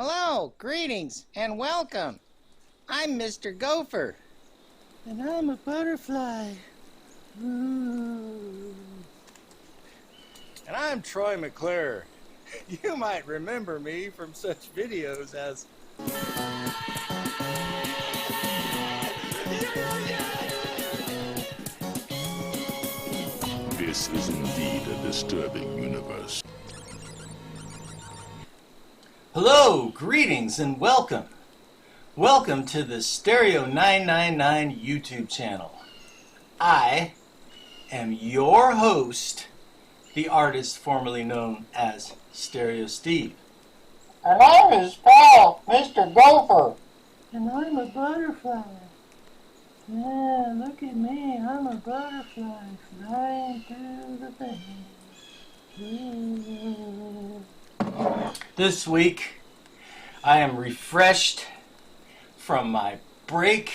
Hello, greetings, and welcome. I'm Mr. Gopher. And I'm a butterfly. Ooh. And I'm Troy McClure. You might remember me from such videos as... This is indeed a disturbing universe. Hello, greetings, and welcome. Welcome to the Stereo 999 YouTube channel. I am your host, the artist formerly known as Stereo Steve. And I'm his pal, Mr. Gopher. And I'm a butterfly. Yeah, look at me, I'm a butterfly flying through the thing. This week, I am refreshed from my break,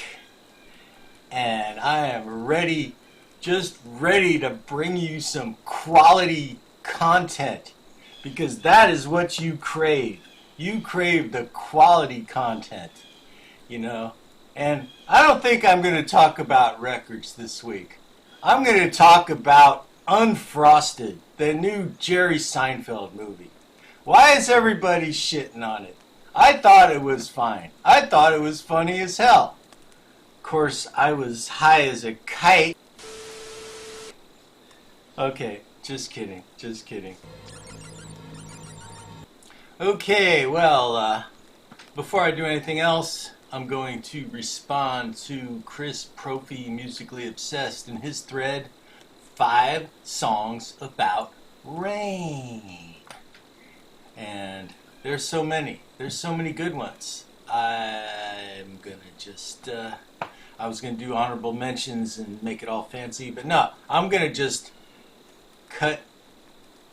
and I am ready, just ready to bring you some quality content, because that is what you crave. You crave the quality content, you know. And I don't think I'm going to talk about records this week. I'm going to talk about Unfrosted, the new Jerry Seinfeld movie. Why is everybody shitting on it? I thought it was fine. I thought it was funny as hell. Of course, I was high as a kite. Okay, just kidding, just kidding. Okay, well, before I do anything else, I'm going to respond to Chris Propfe, Musically Obsessed, in his thread, 5 songs about rain. And there's so many good ones. I'm gonna just, I was gonna do honorable mentions and make it all fancy, but no, I'm gonna just cut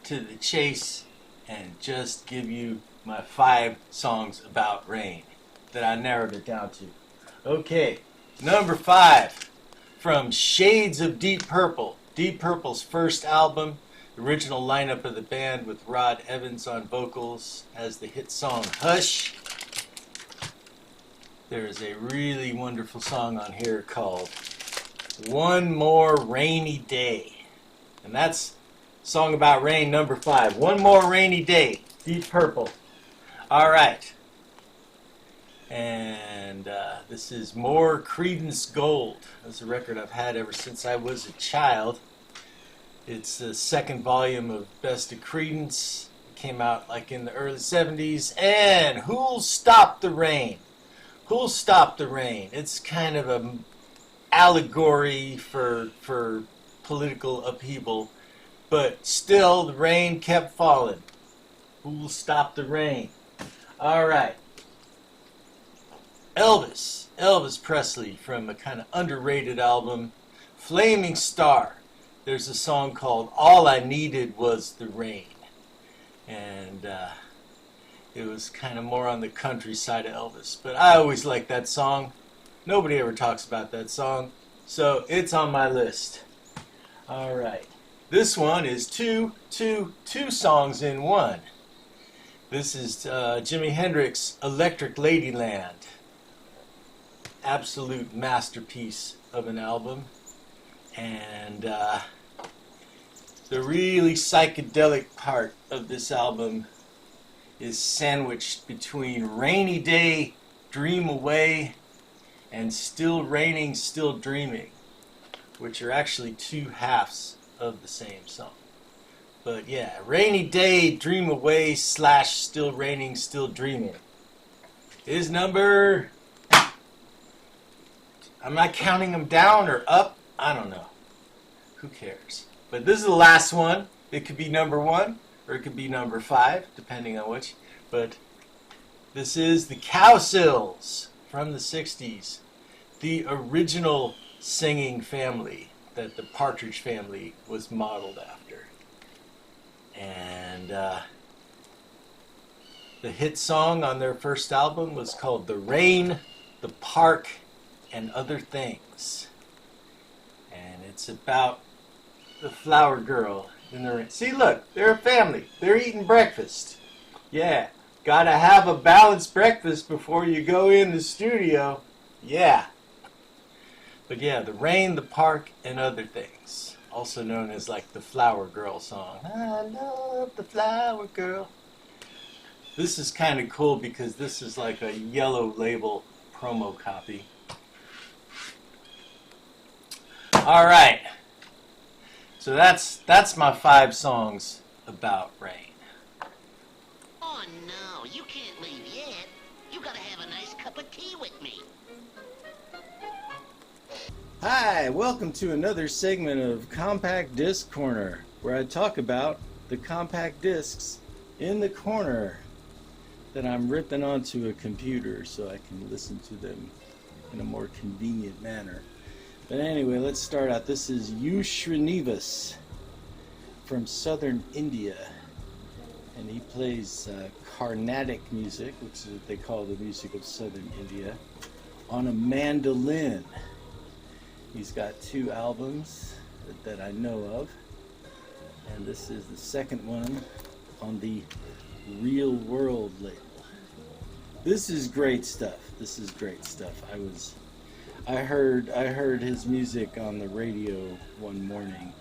to the chase and just give you my 5 songs about rain that I narrowed it down to. Okay, number 5, from Shades of Deep Purple, Deep Purple's first album. The original lineup of the band with Rod Evans on vocals has the hit song Hush. There is a really wonderful song on here called One More Rainy Day. And that's song about rain, number 5. One More Rainy Day, Deep Purple. Alright. And this is More Creedence Gold. That's a record I've had ever since I was a child. It's the second volume of Best of Creedence. It came out like in the early 70s. And Who'll Stop the Rain? Who'll Stop the Rain? It's kind of an allegory for political upheaval. But still, the rain kept falling. Who'll stop the rain? All right. Elvis Presley, from a kind of underrated album, Flaming Star. There's a song called All I Needed Was the Rain. And it was kind of more on the country side of Elvis. But I always liked that song. Nobody ever talks about that song. So it's on my list. All right. This one is two songs in one. This is Jimi Hendrix' Electric Ladyland. Absolute masterpiece of an album. And the really psychedelic part of this album is sandwiched between Rainy Day, Dream Away, and Still Raining, Still Dreaming, which are actually 2 halves of the same song. But yeah, Rainy Day, Dream Away / Still Raining, Still Dreaming is number... I'm not counting them down or up. I don't know. Who cares? But this is the last one. It could be number 1 or it could be number 5, depending on which. But this is the Cowsills from the 60s. The original singing family that the Partridge Family was modeled after. And the hit song on their first album was called The Rain, the Park, and Other Things. And it's about the flower girl in the rain. See, look, they're a family. They're eating breakfast. Yeah, Gotta have a balanced breakfast before you go in the studio. Yeah. But yeah, the rain, the park, and other things. Also known as like the Flower Girl song. I love the Flower Girl. This is kind of cool because this is like a yellow label promo copy. All right. So that's my 5 songs about rain. Oh no, you can't leave yet. You gotta have a nice cup of tea with me. Hi, welcome to another segment of Compact Disc Corner, where I talk about the compact discs in the corner that I'm ripping onto a computer so I can listen to them in a more convenient manner. But anyway, let's start out. This is Srinivas from southern India, and he plays Carnatic music, which is what they call the music of southern India, on a mandolin. He's got 2 albums that I know of, and this is the second one on the Real World label. This is great stuff. This is great stuff. I heard his music on the radio one morning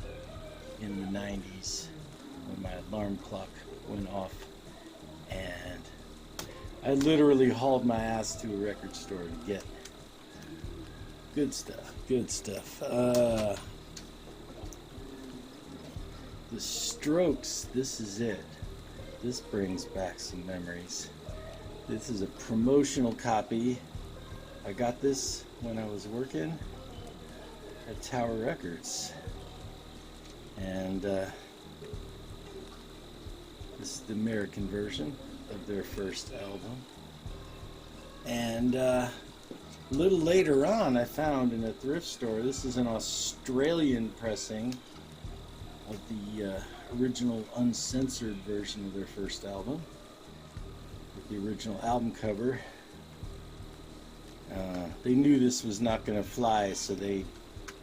in the 90s when my alarm clock went off, and I literally hauled my ass to a record store to get good stuff. Good stuff. The Strokes, this is it. This brings back some memories. This is a promotional copy. I got this when I was working at Tower Records. And this is the American version of their first album. And a little later on, I found in a thrift store, this is an Australian pressing of the original uncensored version of their first album, with the original album cover. They knew this was not going to fly, so they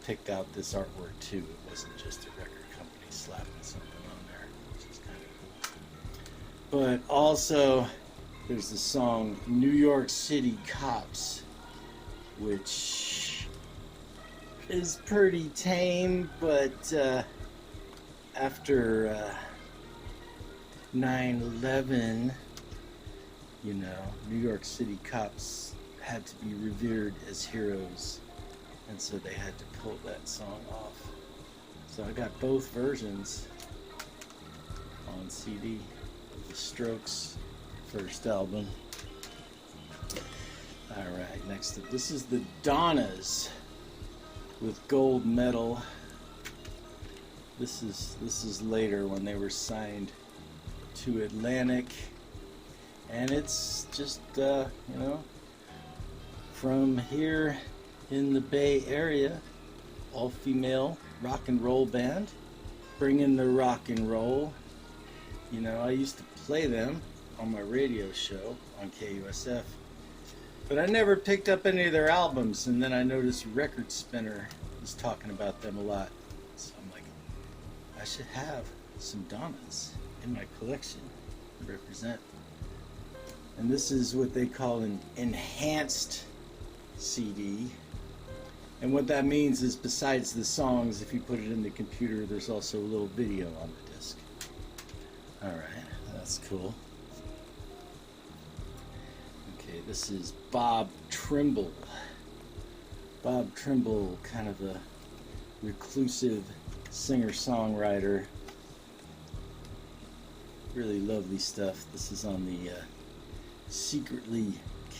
picked out this artwork too. It wasn't just a record company slapping something on there, which is kind of cool. But also, there's the song New York City Cops, which is pretty tame, but after 9/11, you know, New York City cops had to be revered as heroes, and so they had to pull that song off. So I got both versions on CD of the Strokes' first album. Alright, next up, this is the Donnas with Gold Medal. This is later when they were signed to Atlantic, and it's just you know, from here in the Bay Area, all-female rock and roll band, bringing the rock and roll. You know, I used to play them on my radio show on KUSF, but I never picked up any of their albums, and then I noticed TheRecordSPinner was talking about them a lot. So I'm like, I should have some Donnas in my collection to represent. And this is what they call an enhanced CD. And what that means is, besides the songs, if you put it in the computer, there's also a little video on the disc. Alright, that's cool. Okay, this is Bob Trimble. Bob Trimble, kind of a reclusive singer-songwriter. Really lovely stuff. This is on the secretly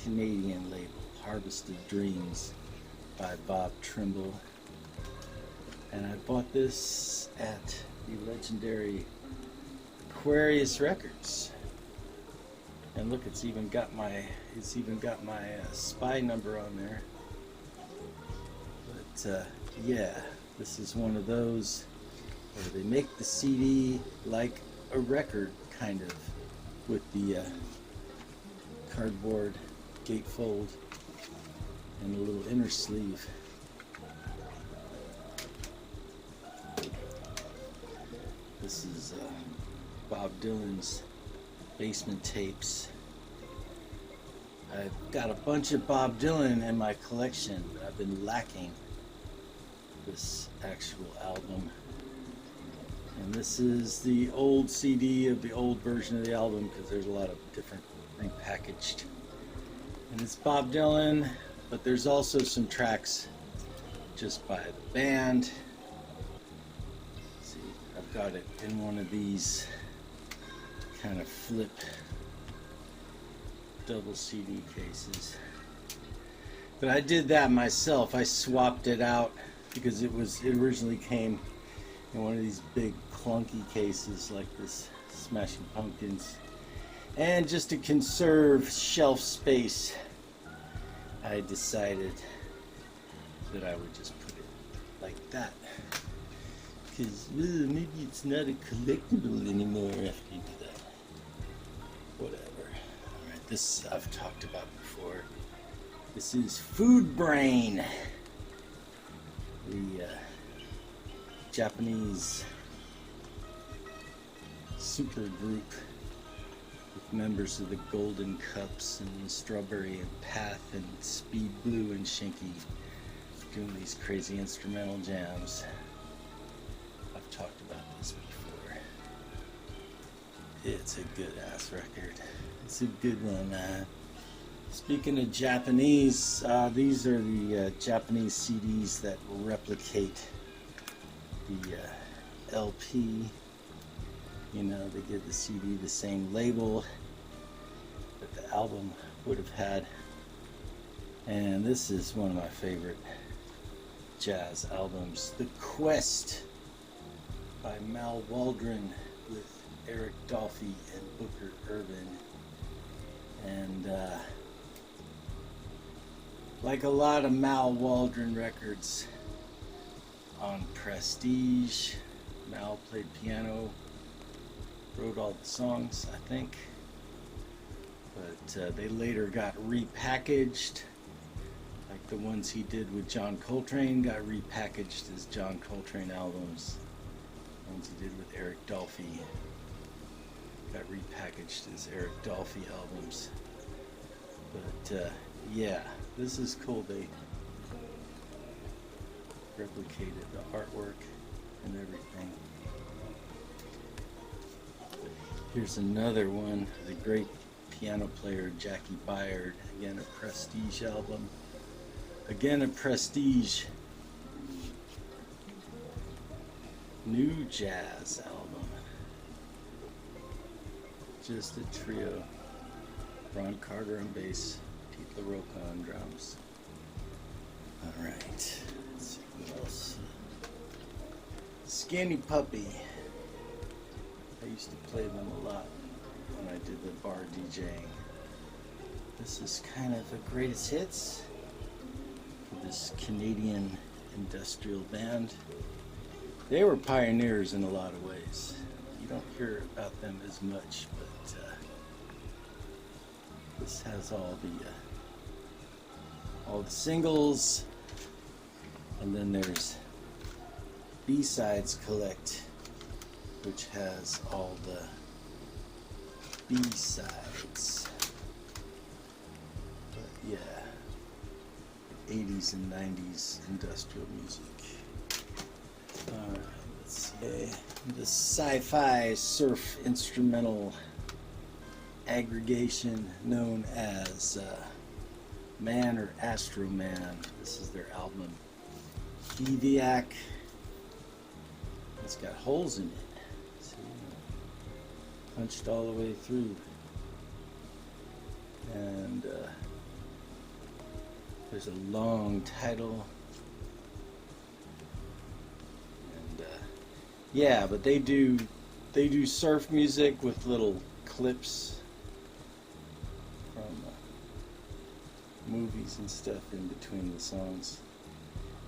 Canadian label, Harvest of Dreams by Bob Trimble. And I bought this at the legendary Aquarius Records. And look, it's even got my spy number on there. But yeah, this is one of those where they make the CD like a record, kind of, with the cardboard gatefold and a little inner sleeve. This is Bob Dylan's Basement Tapes. I've got a bunch of Bob Dylan in my collection, but I've been lacking this actual album. And this is the old CD of the old version of the album, because there's a lot of different repackaged. And it's Bob Dylan, but there's also some tracks just by the band. Let's see, I've got it in one of these kind of flip double CD cases. But I did that myself. I swapped it out because it originally came in one of these big clunky cases like this Smashing Pumpkins. And just to conserve shelf space, I decided that I would just put it like that. Because maybe it's not a collectible anymore after you do that. Whatever. Alright, this I've talked about before. This is Food Brain, the Japanese super group with members of the Golden Cups and Strawberry and Path and Speed Blue and Shinky doing these crazy instrumental jams. I've talked about this before. It's a good ass record. It's a good one. Speaking of Japanese, these are the Japanese CDs that will replicate the LP. You know, they give the CD the same label that the album would have had. And this is one of my favorite jazz albums, The Quest by Mal Waldron with Eric Dolphy and Booker Urban. And like a lot of Mal Waldron records on Prestige, Mal played piano, wrote all the songs, I think. But they later got repackaged. Like the ones he did with John Coltrane got repackaged as John Coltrane albums. The ones he did with Eric Dolphy got repackaged as Eric Dolphy albums. But yeah, this is cool. They replicated the artwork and everything. Here's another one, the great piano player Jackie Byard. Again, a Prestige album. Again, a Prestige new jazz album. Just a trio. Ron Carter on bass, Pete LaRocca on drums. Alright, let's see what else. Skinny Puppy. I used to play them a lot when I did the bar DJing. This is kind of a greatest hits for this Canadian industrial band. They were pioneers in a lot of ways. You don't hear about them as much, but this has all the singles, and then there's B-Sides Collect, which has all the B-sides. But yeah, 80s and 90s industrial music. Let's see. The sci-fi surf instrumental aggregation known as Man or Astro Man. This is their album Deviac. It's got holes in it. See, punched all the way through. And there's a long title. And yeah, but they do surf music with little clips from movies and stuff in between the songs.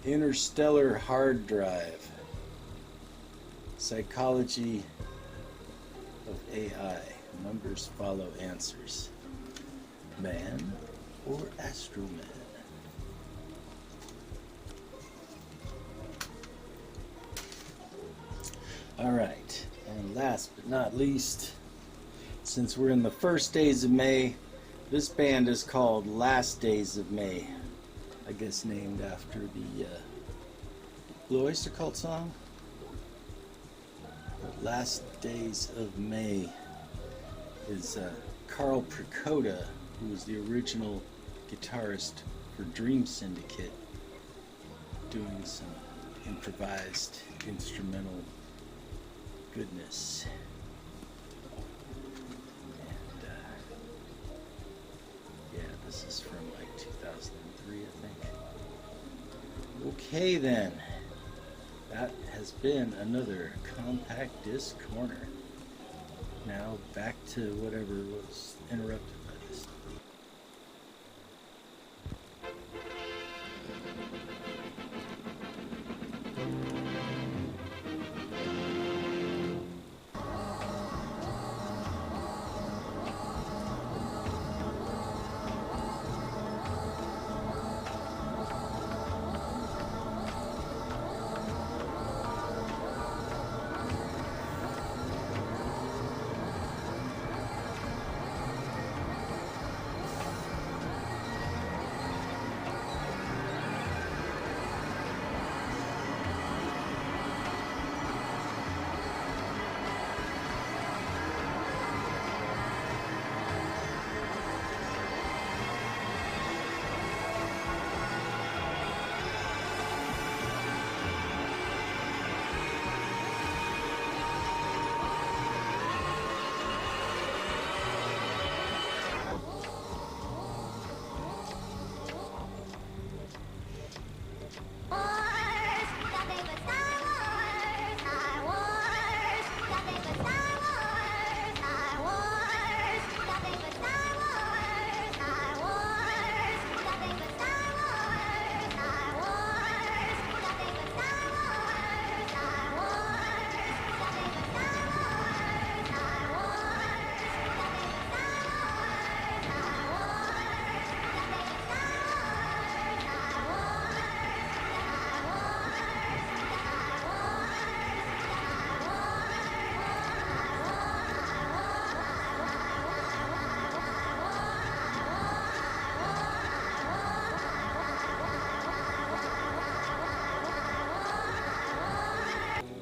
Interstellar Hard Drive. Psychology of AI. Numbers follow answers. Man or Astro Man? Alright, and last but not least, since we're in the first days of May, This band is called Last Days of May. I guess named after the Blue Oyster Cult song. But Last Days of May is Carl Precoda, who was the original guitarist for Dream Syndicate, doing some improvised instrumental goodness. And yeah, this is from like 2003, I think. Okay then, that has been another Compact Disc Corner. Now back to whatever was interrupted by this.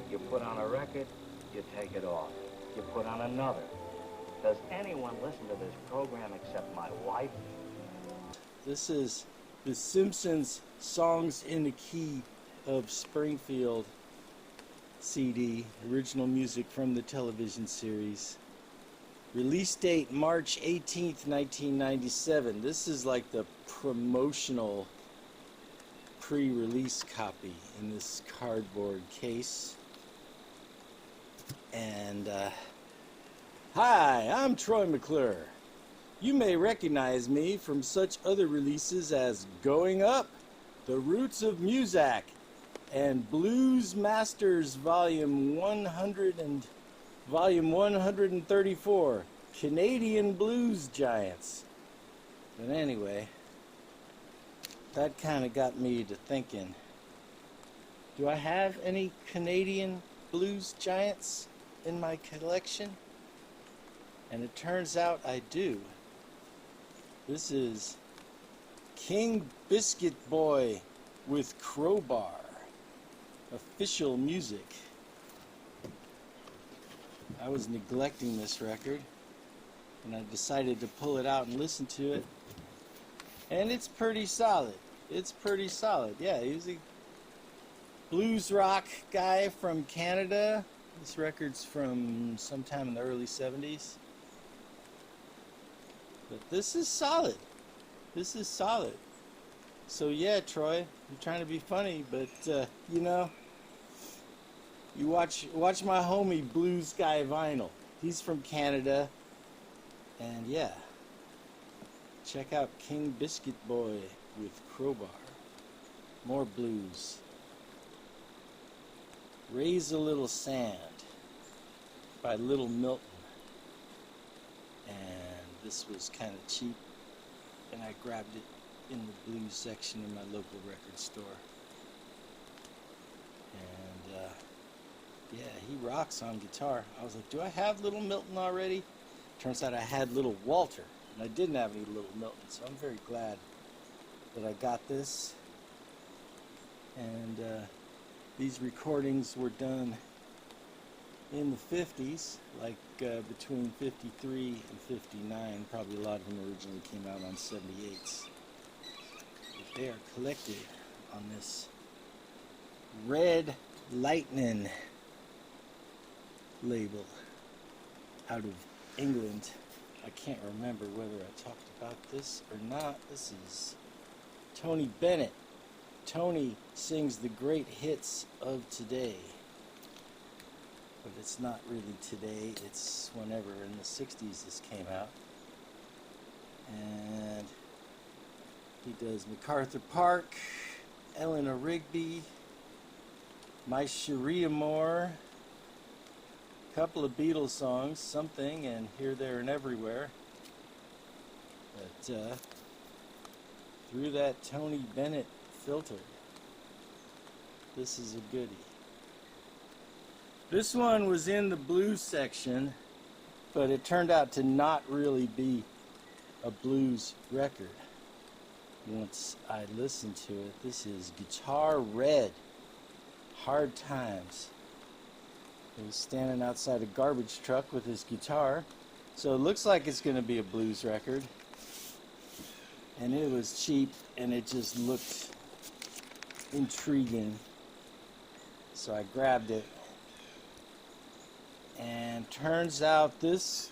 You put on a record, you take it off. You put on another. Does anyone listen to this program except my wife? This is The Simpsons Songs in the Key of Springfield CD, original music from the television series. Release date March 18th, 1997. This is like the promotional pre-release copy in this cardboard case. And, hi, I'm Troy McClure. You may recognize me from such other releases as Going Up, The Roots of Muzak, and Blues Masters Volume 100 and Volume 134, Canadian Blues Giants. But anyway, that kind of got me to thinking, do I have any Canadian Blues Giants in my collection? And it turns out I do. This is King Biscuit Boy with Crowbar, official music. I was neglecting this record, and I decided to pull it out and listen to it. And it's pretty solid. It's pretty solid. Yeah, he's a blues rock guy from Canada. This record's from sometime in the early 70s. But this is solid. This is solid. So yeah, Troy, I'm trying to be funny, but you know, you watch my homie BluesGuyVinyl. He's from Canada, and yeah, check out King Biscuit Boy with Crowbar. More blues. Raise a Little Sand by Little Milton. And this was kind of cheap, and I grabbed it in the blues section in my local record store. And yeah, he rocks on guitar. I was like, do I have Little Milton already? Turns out I had Little Walter, And I didn't have any Little Milton, so I'm very glad that I got this. And these recordings were done in the 50s, like between 53 and 59. Probably a lot of them originally came out on 78s. But they are collected on this Red Lightning label out of England. I can't remember whether I talked about this or not. This is Tony Bennett. Tony sings the great hits of today. But it's not really today. It's whenever in the 60s this came out. And he does MacArthur Park, Eleanor Rigby, My Sharia Moore, a couple of Beatles songs, Something, and Here, There, and Everywhere. But through that Tony Bennett filter, this is a goodie. This one was in the blues section, but it turned out to not really be a blues record once I listened to it. This is Guitar Red, Hard Times. He was standing outside a garbage truck with his guitar, so it looks like it's going to be a blues record. And it was cheap, and it just looked intriguing, so I grabbed it. And turns out this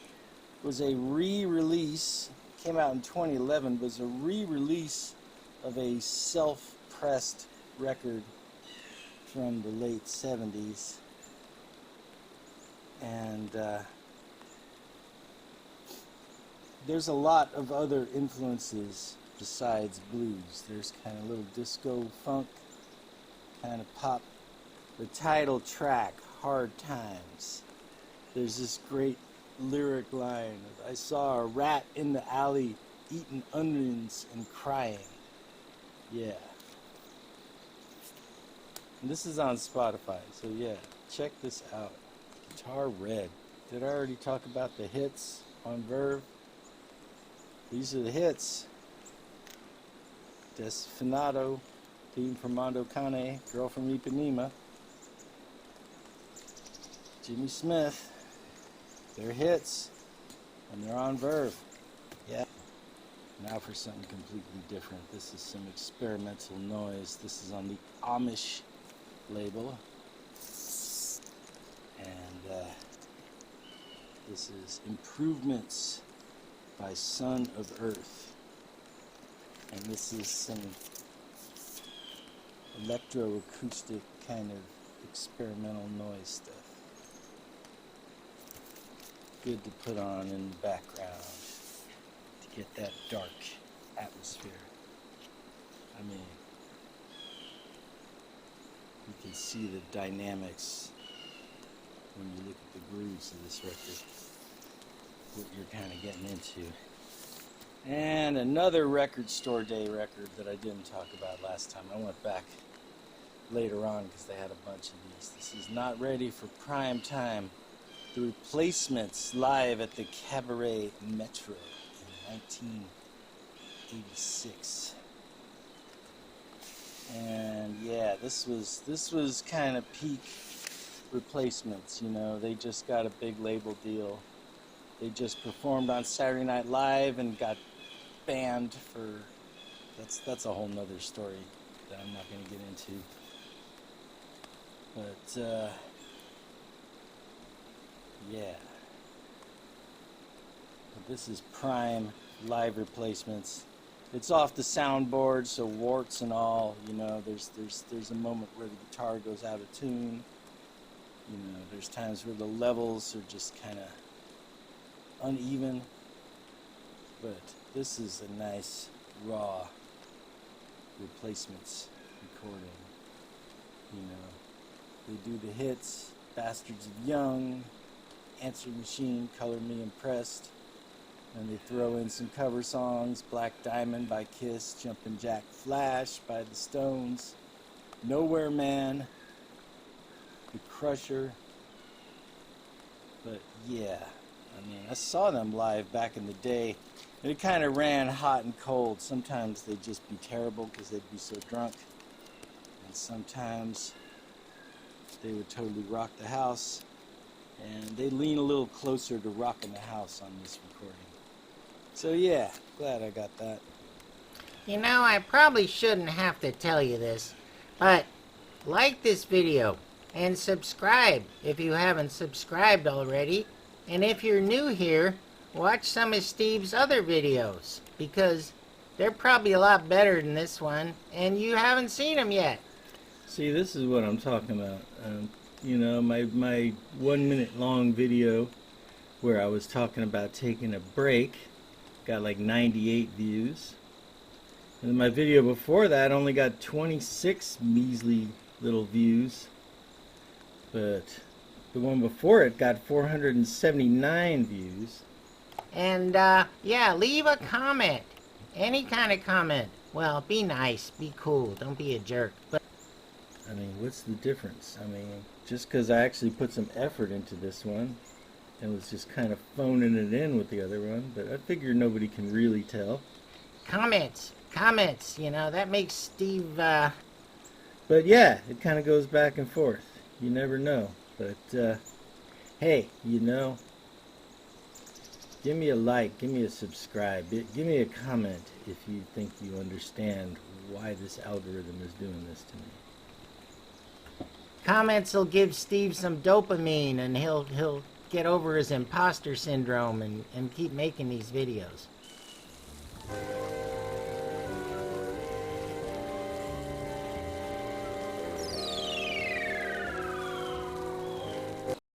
was a re-release, came out in 2011, was a re-release of a self-pressed record from the late 70s. And there's a lot of other influences besides blues. There's kind of little disco funk, kind of pop. The title track, Hard Times. There's this great lyric line of, I saw a rat in the alley eating onions and crying. Yeah. And this is on Spotify, so yeah, check this out. Guitar Red. Did I already talk about the hits on Verve? These are the hits. Desfinato, Team from Mondo Cane, Girl from Ipanema. Jimmy Smith. They're hits, and they're on Verve. Yeah. Now for something completely different. This is some experimental noise. This is on the Amish label. And this is Improvements by Son of Earth. And this is some electroacoustic kind of experimental noise stuff. Good to put on in the background to get that dark atmosphere. I mean, you can see the dynamics when you look at the grooves of this record, what you're kind of getting into. And another Record Store Day record that I didn't talk about last time. I went back later on because they had a bunch of these. This is Not Ready for Prime Time. The Replacements live at the Cabaret Metro in 1986. And yeah, this was kind of peak Replacements, you know. They just got a big label deal. They just performed on Saturday Night Live and got banned for, that's a whole nother story that I'm not going to get into. But yeah. But this is prime live Replacements. It's off the soundboard, so warts and all, you know, there's a moment where the guitar goes out of tune. You know, there's times where the levels are just kind of uneven. But this is a nice, raw Replacements recording. You know, they do the hits, Bastards of Young, Answer Machine, Color Me Impressed. And they throw in some cover songs, Black Diamond by Kiss, Jumpin' Jack Flash by the Stones, Nowhere Man, The Crusher. But yeah, I mean, I saw them live back in the day. And it kind of ran hot and cold. Sometimes they'd just be terrible because they'd be so drunk. And sometimes they would totally rock the house. And they lean a little closer to rocking the house on this recording. So yeah, glad I got that. You know, I probably shouldn't have to tell you this, but like this video and subscribe if you haven't subscribed already. And if you're new here, watch some of Steve's other videos, because they're probably a lot better than this one, and you haven't seen them yet. See, this is what I'm talking about. You know, my 1 minute long video where I was talking about taking a break got like 98 views. And then my video before that only got 26 measly little views. But the one before it got 479 views. And, yeah, leave a comment. Any kind of comment. Well, be nice, be cool, don't be a jerk. But I mean, what's the difference? I mean, just because I actually put some effort into this one and was just kind of phoning it in with the other one, but I figure nobody can really tell. comments, you know, that makes Steve, But yeah, it kind of goes back and forth. You never know. But, hey, you know, give me a like, give me a subscribe, give me a comment if you think you understand why this algorithm is doing this to me. comments will give Steve some dopamine, and he'll get over his imposter syndrome and keep making these videos.